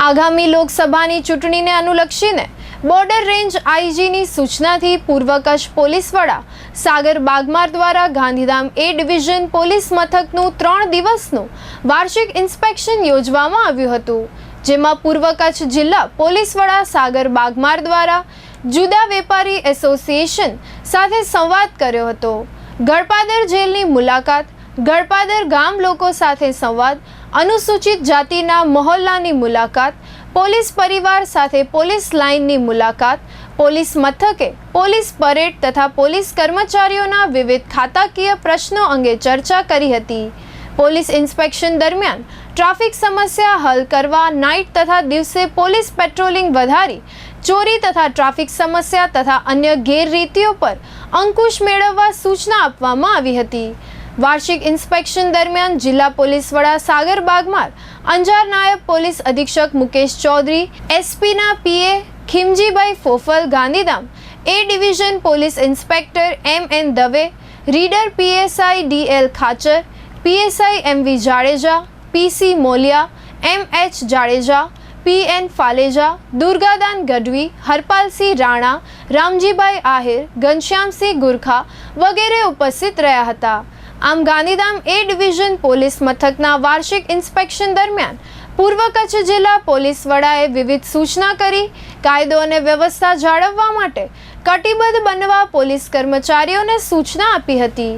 આગામી લોકસભાની ચૂંટણીને અનુલક્ષીને બોર્ડર રેન્જ આઈજીની સૂચનાથી પૂર્વ કચ્છ પોલીસ વડા સાગર બાગમાર દ્વારા ગાંધીધામ એ ડિવિઝન પોલીસ મથકનું 3 દિવસનું વાર્ષિક ઇન્સ્પેક્શન યોજવામાં આવ્યું હતું, જેમાં પૂર્વ કચ્છ જિલ્લા પોલીસ વડા સાગર બાગમાર દ્વારા જુદા વેપારી એસોસિએશન સાથે સંવાદ કર્યો હતો। ગળપાદર જેલની મુલાકાત, ગળપાદર ગામ લોકો સાથે સંવાદ, અનુસૂચિત જાતિના મહોલ્લાની મુલાકાત, પોલીસ પરિવાર સાથે પોલીસ લાઇનની મુલાકાત, પોલીસ મથકે પોલીસ પરેડ તથા પોલીસ કર્મચારીઓના વિવિધ ખાતાકીય પ્રશ્નો અંગે ચર્ચા કરી હતી। પોલીસ ઇન્સ્પેક્શન દરમિયાન ટ્રાફિક સમસ્યા હલ કરવા નાઇટ તથા દિવસે પોલીસ પેટ્રોલિંગ વધારી ચોરી તથા ટ્રાફિક સમસ્યા તથા અન્ય ગેરરીતિઓ પર અંકુશ મેળવવા સૂચના આપવામાં આવી હતી। વાર્ષિક ઇન્સ્પેક્શન દરમિયાન જિલ્લા પોલીસ વડા સાગર બાગમાર, અંજાર નાયબ પોલીસ અધિક્ષક મુકેશ ચૌધરી, એસપીના PA Khimjibhai Fofal, Gandhidham A division police inspector M N. Dave, reader PSI D L. Khachar, PSI M V. Jadeja, PC Moliya, M H. Jadeja, P N. Faleja, Durgadan Gadhvi, Harpalsinh Rana, Ramjibhai Ahir, Ghanshyamsinh Gurkha વગેરે ઉપસ્થિત રહ્યા હતા। આમ ગાંધીધામ એ ડિવિઝન પોલીસ મથકના વાર્ષિક ઇન્સ્પેક્શન દરમિયાન પૂર્વ કચ્છ જિલ્લા પોલીસ વડાએ વિવિધ સૂચના કરી કાયદો અને વ્યવસ્થા જાળવવા માટે કટિબદ્ધ બનવા પોલીસ કર્મચારીઓને સૂચના આપી હતી।